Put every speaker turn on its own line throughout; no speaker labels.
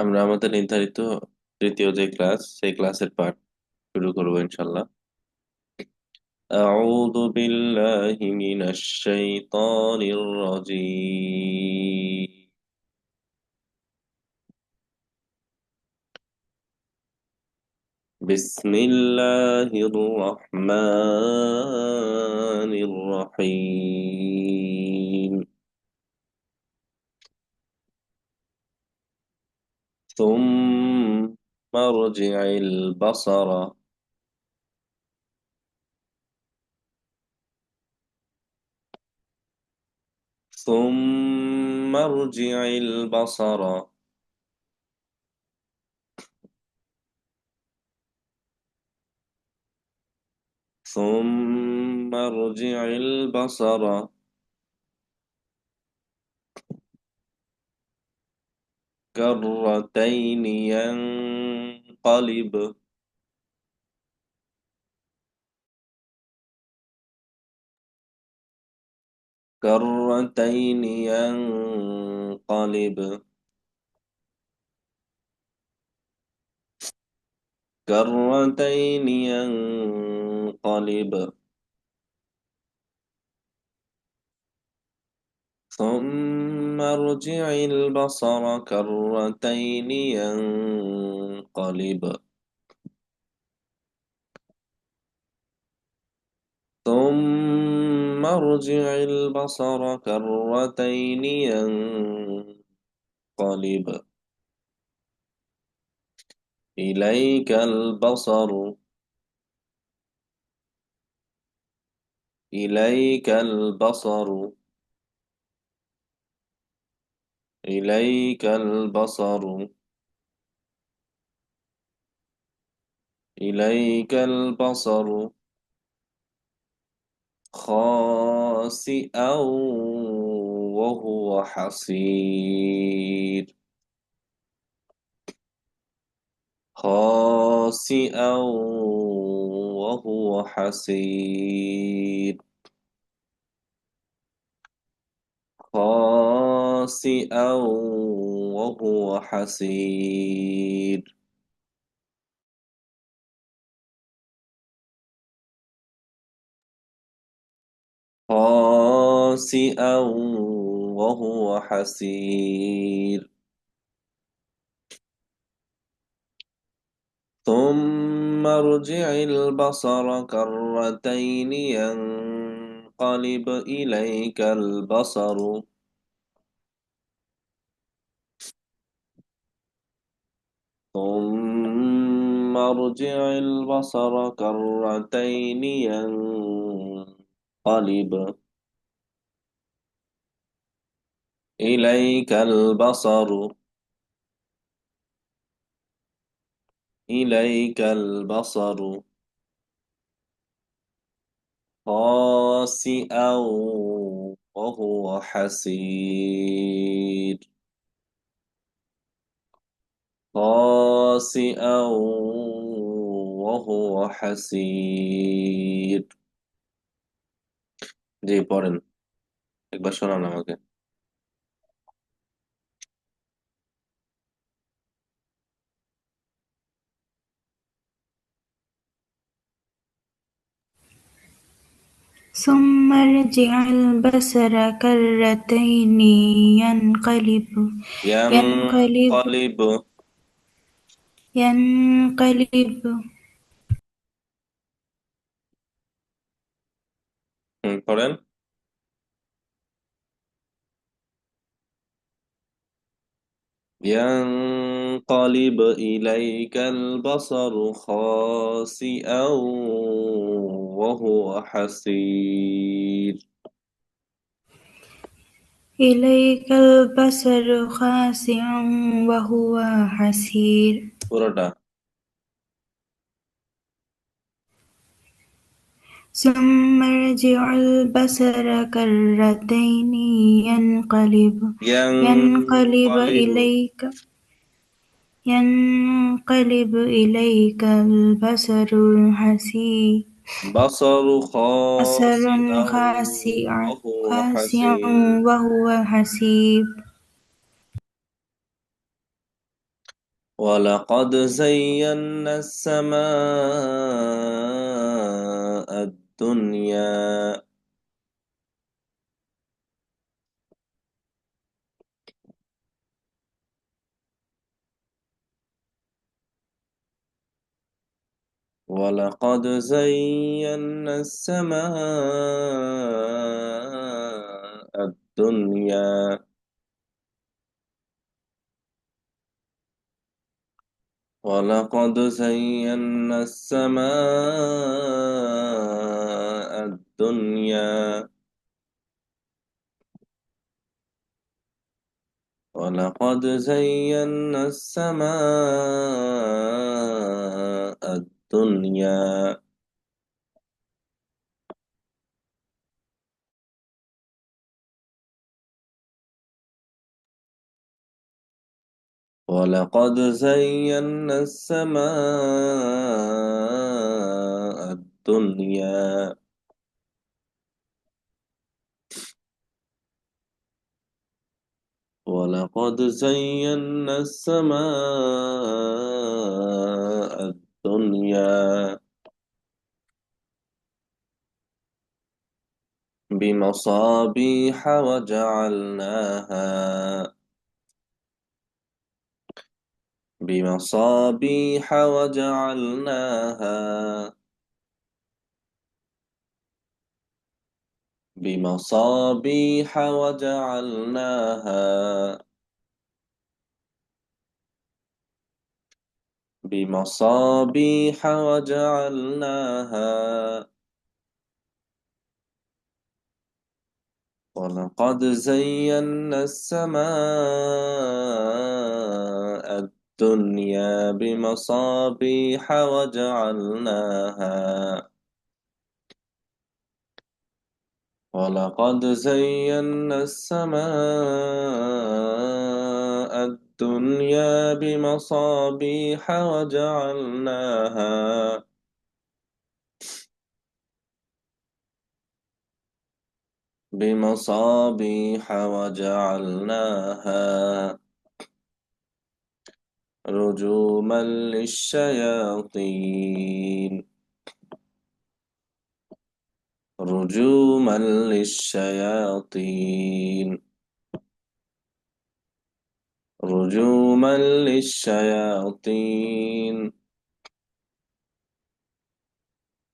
আমরা আমাদের নির্ধারিত তৃতীয় যে ক্লাস সেই ক্লাসের পাঠ শুরু করবো ইনশাল্লাহ। أعوذ بالله من الشيطان الرجيم. بسم الله الرحمن الرحيم. ثم ارجع البصر ثم ارجع البصر ثم ارجع البصر كرتين ينقلب كرتين ينقلب ثم ارجع البصر كرتين ينقلب ثم ارجع البصر كرتين ينقلب إليك البصر إليك البصر إليك البصر إليك البصر خاسئا وهو حسير خاسئا وهو حسير خاسئا وهو حسير خاسئا وهو حسير ثم ارجع البصر كرتين ينقلب إليك البصر ثم ارجع البصر كرتين ينقلب إليك البصر إليك البصر خاسئا وهو حسير خاسئا وهو حسير জি পড়েন, একবার শোনান আমাকে।
ثم ارجع البصر كرتين ينقلب ينقلب
ينقلب
ينقلب
পড়েন। ينقلب إليك البصر خاسئا وهو حسير
إليك البصر خاسئا وهو حسير
পুরোটা।
ثم ارجع البصر كرتين ينقلب
ينقلب
إليك ينقلب إليك البصر حسير
بصر
بصر
خاسئا وهو
خاسئا
حسير
وهو حسير
ولقد زينا السماء الدنيا ولقد زينا السماء الدنيا ولقد زينا السماء الدنيا ولقد زينا السماء الدنيا ولقد زينا السماء الدنيا ولقد زينا السماء الدنيا بمصابيح وجعلناها بمصابيح وجعلناها بمصابيح وجعلناها ولقد زينا السماء الدنيا بمصابيح وجعلناها ولقد زينا السماء الدنيا بمصابيح وجعلناها رجوما للشياطين رجوما للشياطين رجوما للشياطين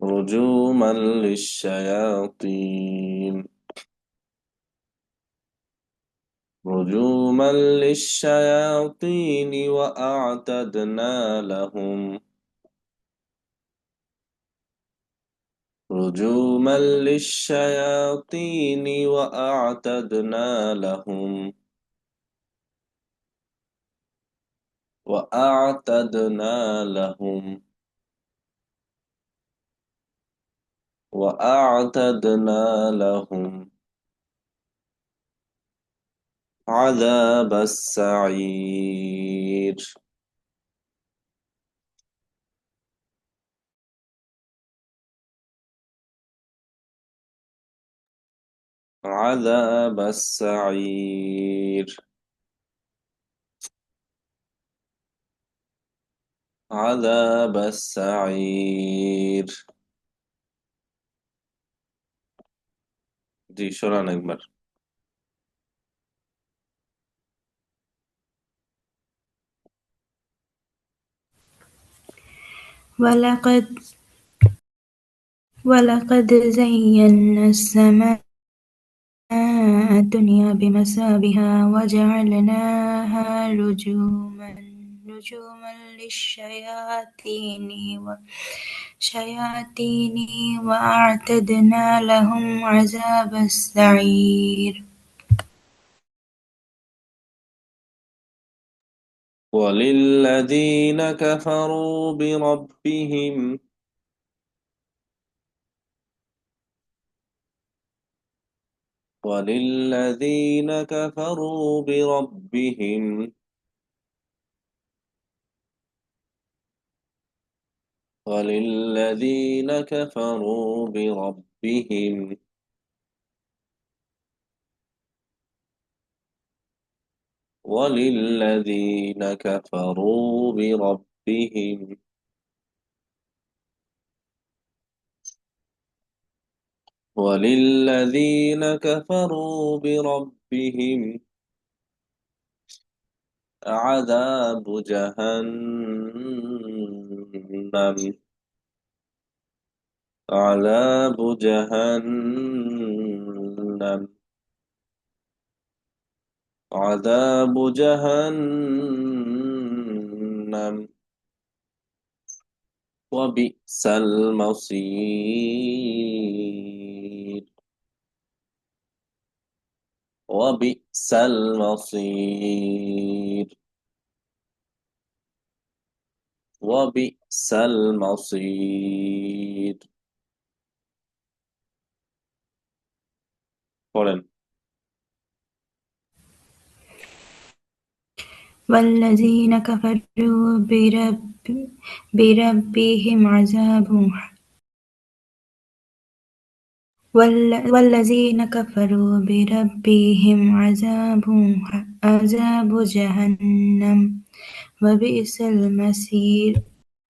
رجوما للشياطين رجوما للشياطين وأعتدنا لهم رجوما للشياطين وأعتدنا لهم وأعتدنا لهم عذاب السعير عذاب السعير عذاب السعير জি শোনান একবার
ولقد ولقد زينا السماء الدنيا بمصابيح وجعلناها رجوما للشياطين وأعتدنا لهم عذاب السعير
وللذين كفروا بربهم وللذين كفروا بربهم وللذين كفروا بربهم وللذين كفروا بربهم وللذين كفروا بربهم عذاب جهنم عذاب جهنم عذاب جهنم وبئس المصير وبئس المصير وبئس المصير পড়েন
والذين كفروا بربهم والذين كفروا بربهم عذاب جهنم وبئس المصير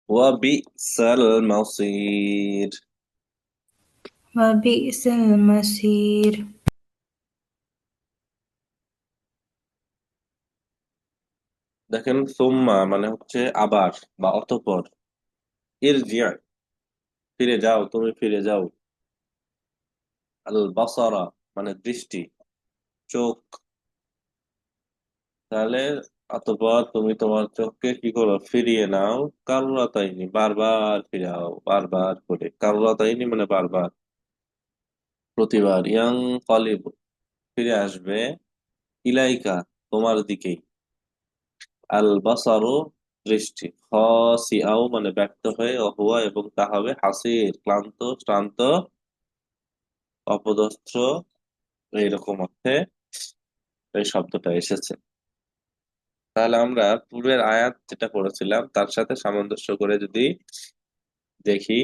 وبئس المصير
وبئس المصير
দেখেন সুম্মা মানে হচ্ছে আবার বা অতঃপর ইরজি ফিরে যাও তুমি ফিরে যাও আল বাসারা মানে দৃষ্টি চোখ তাহলে অতঃপর তুমি তোমার চোখকে কি করো ফিরিয়ে নাও কাররাতাইনি বারবার ফিরাও বারবার করে কাররাতাইনি মানে বারবার প্রতিবার ইয়াং কলিব ফিরে আসবে ইলাইকা তোমার দিকেই আল বাসারু দৃষ্টি খাসিআও মানে ব্যক্ত হয়ে অহুয়া এবং তা হবে হাসির ক্লান্ত শ্রান্ত অপদস্থ এইরকম অর্থে এই শব্দটা এসেছে তাহলে আমরা পূর্বের আয়াত যেটা পড়েছিলাম তার সাথে সামঞ্জস্য করে যদি দেখি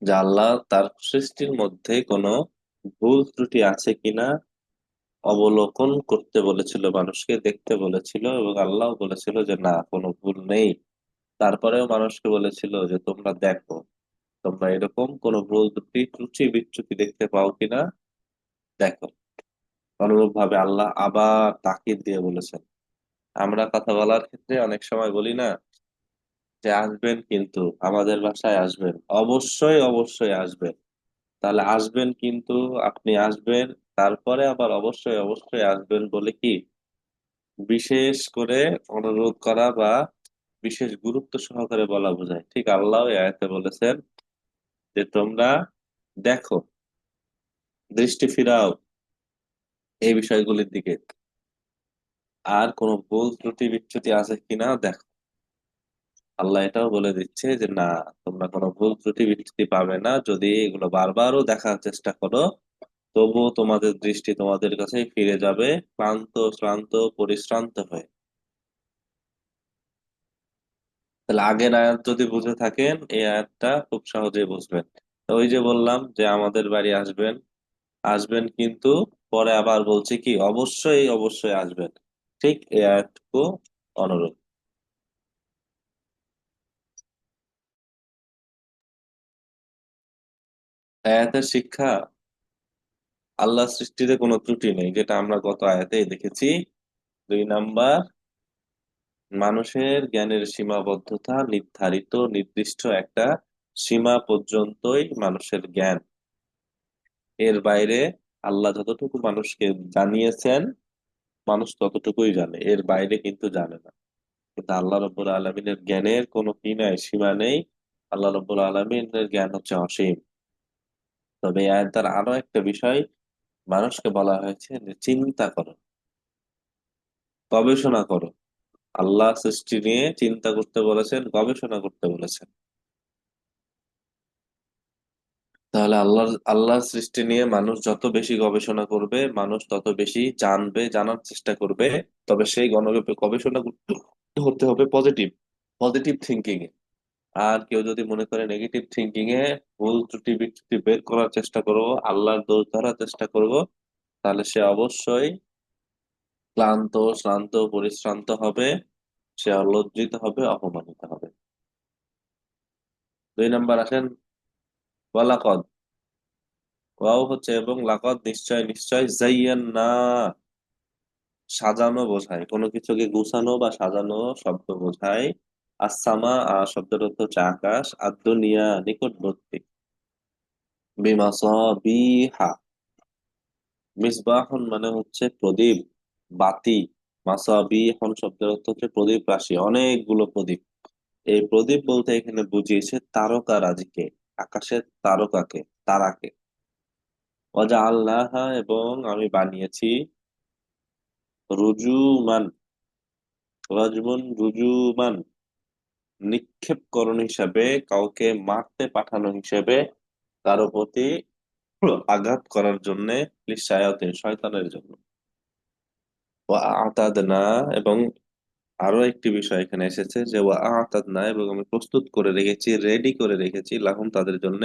যে আল্লাহ তার সৃষ্টির মধ্যে কোনো ভুল ত্রুটি আছে কিনা অবলোকন করতে বলেছিল মানুষকে দেখতে বলেছিল এবং আল্লাহ বলেছিল যে না কোনো ভুল নেই তারপরেও মানুষকে বলেছিল যে তোমরা দেখো তোমরা এরকম কোনো ভুল ত্রুটি ত্রুটি বিচ্যুতি দেখতে পাও কিনা দেখো অনুরূপ ভাবে আল্লাহ আবার তাকিদ দিয়ে বলেছেন আমরা কথা বলার ক্ষেত্রে অনেক সময় বলি না যে আসবেন কিন্তু আমাদের বাসায় আসবেন অবশ্যই অবশ্যই আসবেন তাহলে আসবেন কিন্তু আপনি আসবেন তারপরে আবার অবশ্যই অবশ্যই আসবেন বলে কি বিশেষ করে অনুরোধ করা বা বিশেষ গুরুত্ব সহকারে বলা বোঝায় ঠিক আল্লাহ এই আয়াতে বলেছেন যে তোমরা দেখো দৃষ্টি ফিরাও এই বিষয়গুলির দিকে আর কোনো ভুল ত্রুটি বিচ্যুতি আছে কিনা দেখো আল্লাহ এটাও বলে দিচ্ছে যে না তোমরা কোনো ভুল ত্রুটি বিচ্যুতি পাবে না যদি এগুলো বারবারও দেখার চেষ্টা করো তবুও তোমাদের দৃষ্টি তোমাদের কাছে ফিরে যাবে ক্লান্ত শ্রান্ত পরিশ্রান্ত হয়ে তাহলে আগের আয়াত যদি বুঝে থাকেন এই আয়াতটা খুব সহজেই বুঝবেন তো ওই যে বললাম যে আমাদের বাড়ি আসবেন আসবেন কিন্তু পরে আবার বলছে কি অবশ্যই অবশ্যই আসবেন ঠিক এই আয়াতটুকু অনুরোধ আয়াতের শিক্ষা আল্লাহ সৃষ্টিতে কোনো ত্রুটি নেই যেটা আমরা গত আয়াতেই দেখেছি 2 নাম্বার মানুষের জ্ঞানের সীমাবদ্ধতা নির্ধারিত নির্দিষ্ট একটা সীমা পর্যন্তই মানুষের জ্ঞান এর বাইরে আল্লাহ যতটুকু মানুষকে জানিয়েছেন মানুষ ততটুকুই জানে এর বাইরে কিন্তু জানে না কিন্তু আল্লাহ রব্বুল আলমিনের জ্ঞানের কোনো কি নাই সীমা নেই আল্লাহ রব্বুল আলমিনের জ্ঞান হচ্ছে অসীম তবে এই আয়াত দ্বারা আরো একটা বিষয় মানুষকে বলা হয়েছে যে চিন্তা করো গবেষণা করো আল্লাহ সৃষ্টি নিয়ে চিন্তা করতে বলেছেন গবেষণা করতে বলেছেন তাহলে আল্লাহর সৃষ্টি নিয়ে মানুষ যত বেশি গবেষণা করবে মানুষ তত বেশি জানবে জানার চেষ্টা করবে তবে সেই গবেষণা হতে হবে পজিটিভ পজিটিভ থিঙ্কিং এ আর কেউ যদি মনে করে নেগেটিভ থিঙ্কিং এ ভুল ত্রুটি বিচ্যুতি বের করার চেষ্টা করব আল্লাহর দোষ ধরার চেষ্টা করব তাহলে সে অবশ্যই ক্লান্ত, শ্রান্ত, পরিশ্রান্ত হবে, সে লজ্জিত হবে, অপমানিত হবে। 2 নাম্বার আসেন, ওয়ালাকদ। ওয়াও হচ্ছে এবং, লাকদ নিশ্চয়, নিশ্চয়, জাইয়ান্না সাজানো বোঝায়, কোনো কিছুকে গুছানো বা সাজানো শব্দ বোঝায়। আসসামা শব্দের অর্থ হচ্ছে আকাশ, আর দুনিয়া নিকটবর্তী, বিমাসাবিহা, মিসবাহন মানে হচ্ছে প্রদীপ, বাতি। মাসাবিহন শব্দের অর্থ হচ্ছে প্রদীপ রাশি, অনেকগুলো প্রদীপ। এই প্রদীপ বলতে এখানে বুঝিয়েছে তারকা রাজিকে, আকাশের তারকাকে, তারাকে। ওয়াজা আল্লাহা এবং আমি বানিয়েছি, রুজুমান, রাজমুন রুজুমান নিক্ষেপকরণ হিসাবে, কাউকে মারতে পাঠানো হিসেবে, কারো প্রতি আঘাত করার জন্য, লিসায়াতিন শয়তানের জন্য। ওয়া আতাদনা এবং আরো একটি বিষয় এখানে এসেছে যে ওয়া আতাদনা এবং আমি প্রস্তুত করে রেখেছি, রেডি করে রেখেছি, লাহুম তাদের জন্য,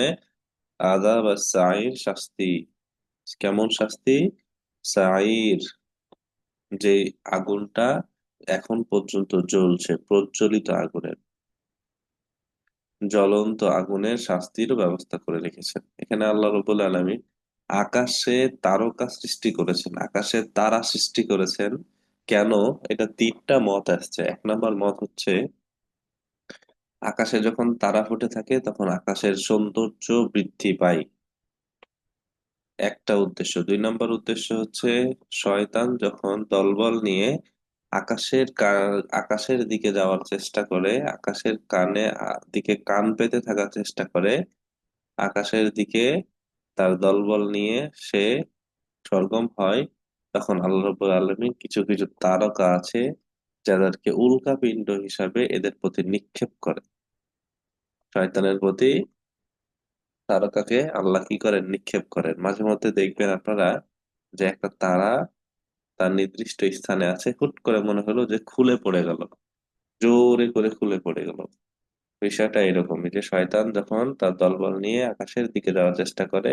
আযাব সাইর শাস্তি। কেমন শাস্তি? সাইর, যে আগুনটা এখন পর্যন্ত জ্বলছে, প্রজ্বলিত আগুনের, জ্বলন্ত আগুনের শাস্তিরও ব্যবস্থা করে রেখেছেন। এখানে আল্লাহ রাব্বুল আলামিন আকাশে তারকা সৃষ্টি করেছেন, আকাশে তারা সৃষ্টি করেছেন। কেন? এটা 3টা মত আসছে। 1 নাম্বার মত হচ্ছে, আকাশে যখন তারা ফুটে থাকে তখন আকাশের সৌন্দর্য বৃদ্ধি পায়, একটা উদ্দেশ্য। 2 নাম্বার উদ্দেশ্য হচ্ছে, শয়তান যখন দলবল নিয়ে আকাশের দিকে যাওয়ার চেষ্টা করে, আকাশের দিকে কান পেতে থাকার চেষ্টা করে, আকাশের দিকে তার দলবল নিয়ে সে সরগম হয়, তখন আল্লাহ রাব্বুল আলামিন কিছু কিছু তারকা আছে যাদেরকে উল্কাপিণ্ড হিসাবে এদের প্রতি নিক্ষেপ করে। শয়তানের প্রতি তারকাকে আল্লাহ কি করেন? নিক্ষেপ করেন। মাঝে মধ্যে দেখবেন আপনারা যে একটা তারা তার নির্দিষ্ট স্থানে আছে, হুট করে মনে হলো যে খুলে পড়ে গেল, জোরে করে খুলে পড়ে গেল। বিষয়টা এরকমই, যে শয়তান যখন তার দলবল নিয়ে আকাশের দিকে যাওয়ার চেষ্টা করে,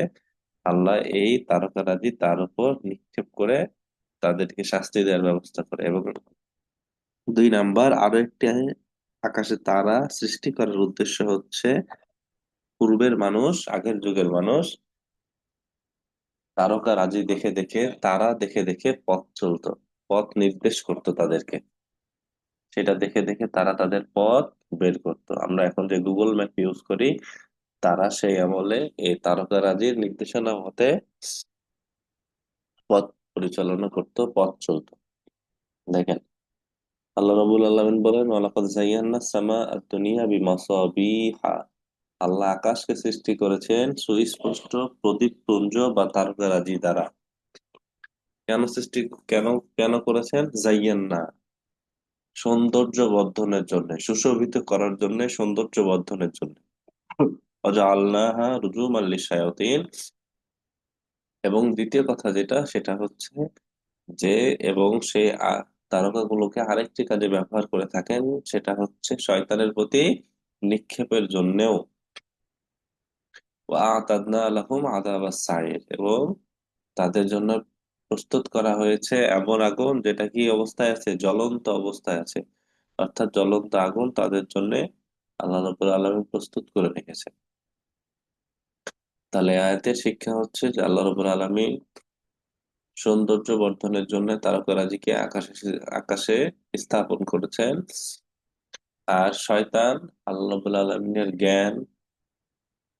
আল্লাহ এই তারকারাজি তার উপর নিক্ষেপ করে তাদেরকে শাস্তি দেওয়ার ব্যবস্থা করে। এবং 2 নাম্বার আরো একটি, আকাশে তারা সৃষ্টি করার উদ্দেশ্য হচ্ছে, পূর্বের মানুষ, আগের যুগের মানুষ তারকারাজি দেখে দেখে, তারা দেখে দেখে পথ চলতো, পথ নির্দেশ করতো তাদেরকে। সেটা দেখে দেখে তারা তাদের পথ বের করতো। আমরা এখন যে গুগল ম্যাপ ইউজ করি, তারা সেই আমলে এই তারকারাজির নির্দেশনা মতে পথ পরিচালনা করত, পথ চলতো। দেখেন, আল্লাহ রাব্বুল আলামিন বলেন, ওয়ালাকাদ যায়্যানা সামা আদ-দুনিয়া বিমাসাবিহা। আল্লাহ আকাশকে সৃষ্টি করেছেন সুস্পষ্ট প্রদীপপুঞ্জ বা তারকারাজি দ্বারা। কেন সৃষ্টি, কেন কেন করেছেন? যায়্যানা, সৌন্দর্য বর্ধনের জন্য, সুশোভিত করার জন্য, সৌন্দর্য বর্ধনের জন্য। ওয়াজআলনাহা রুজুমান লিশ-শায়াতিন। এবং দ্বিতীয় কথা যেটা, সেটা হচ্ছে যে, এবং সে তারকাগুলোকে আরেকটি কাজে ব্যবহার করে থাকেন, সেটা হচ্ছে শয়তানের প্রতি নিক্ষেপের জন্যেও। ওয়া'আতাদনা লাহুম আযাবাস সাইর, এবং তাদের জন্য প্রস্তুত করা হয়েছে এমন আগুন যেটা কি অবস্থায় আছে? জ্বলন্ত অবস্থায় আছে। অর্থাৎ জ্বলন্ত আগুন তাদের জন্য আল্লাহ রাব্বুল আলামিন প্রস্তুত করে রেখেছে। তাহলে আয়াতের শিক্ষা হচ্ছে যে আল্লাহ রাব্বুল আলামিন সৌন্দর্য বর্ধনের জন্য তারকারাজিকে আকাশে স্থাপন করেছেন। আর শয়তান আল্লাহ রাব্বুল আলামিনের জ্ঞান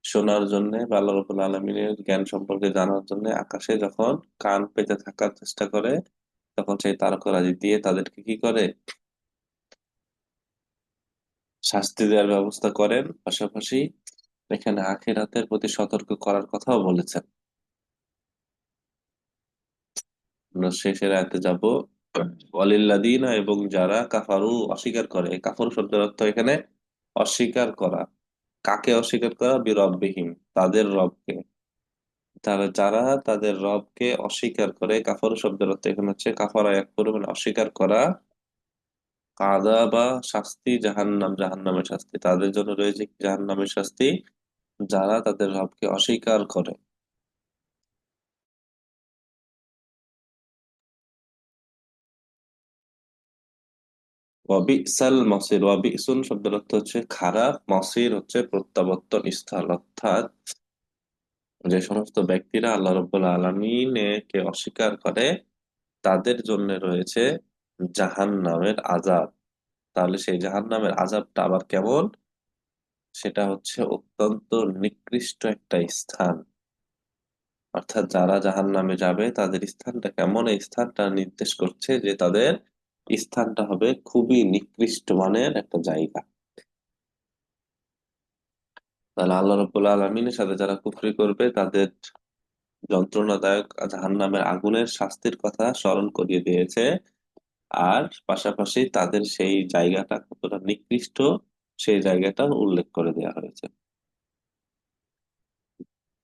শোনার জন্য বা আল্লাহ রাব্বুল আলামিনের জ্ঞান সম্পর্কে জানার জন্য আকাশে যখন কান পেতে থাকার চেষ্টা করে, তখন সেই তারকারাজি দিয়ে তাদেরকে কি করে? শাস্তি দেওয়ার ব্যবস্থা করেন। পাশাপাশি এখানে আখিরাতের প্রতি সতর্ক করার কথাও বলেছেন। আমরা শেষের আয়াতে যাব, ওয়ালিল্লাযীনা এবং যারা কাফারু অস্বীকার করে। এই কাফর শব্দের অর্থ এখানে অস্বীকার করা। কাকে অস্বীকার করা? বিরব্বিহিম, তাদের রবকে। তারা যারা তাদের রবকে অস্বীকার করে, কাফর শব্দের অর্থ এখানে হচ্ছে কাফারা ইয়াকফুরু মানে অস্বীকার করা। কাদা বা শাস্তি, জাহান্নাম, জাহান্নামের শাস্তি, তাদের জন্য রয়েছে জাহান্নামের শাস্তি, যারা তাদের রবকে অস্বীকার করে। ওয়াবিসাল মসির, ওয়াবিসুন শব্দের অর্থ হচ্ছে খারাপ, মসির হচ্ছে প্রত্যাবর্তন স্থল, অর্থাৎ যে সমস্ত ব্যক্তিরা আল্লাহ রাব্বুল আলামিনকে অস্বীকার করে তাদের জন্য রয়েছে জাহান্নামের আযাব। তাহলে সেই জাহান্নামের আযাবটা আবার কেমন? সেটা হচ্ছে অত্যন্ত নিকৃষ্ট একটা স্থান। অর্থাৎ যারা জাহান্নামে যাবে তাদের স্থানটা কেমন, এই স্থানটা নির্দেশ করছে যে তাদের স্থানটা হবে খুবই নিকৃষ্ট মানের একটা জায়গা। তাহলে আল্লাহ রাব্বুল আলামিনের সাথে যারা কুফরি করবে তাদের যন্ত্রণাদায়ক জাহান্নামের আগুনের শাস্তির কথা স্মরণ করিয়ে দিয়েছে। আর পাশাপাশি তাদের সেই জায়গাটা কতটা নিকৃষ্ট সেই জায়গাটাও উল্লেখ করে দেওয়া হয়েছে।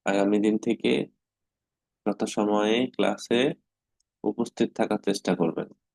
আগামী দিন থেকে যথাসময়ে ক্লাসে উপস্থিত থাকার চেষ্টা করবেন।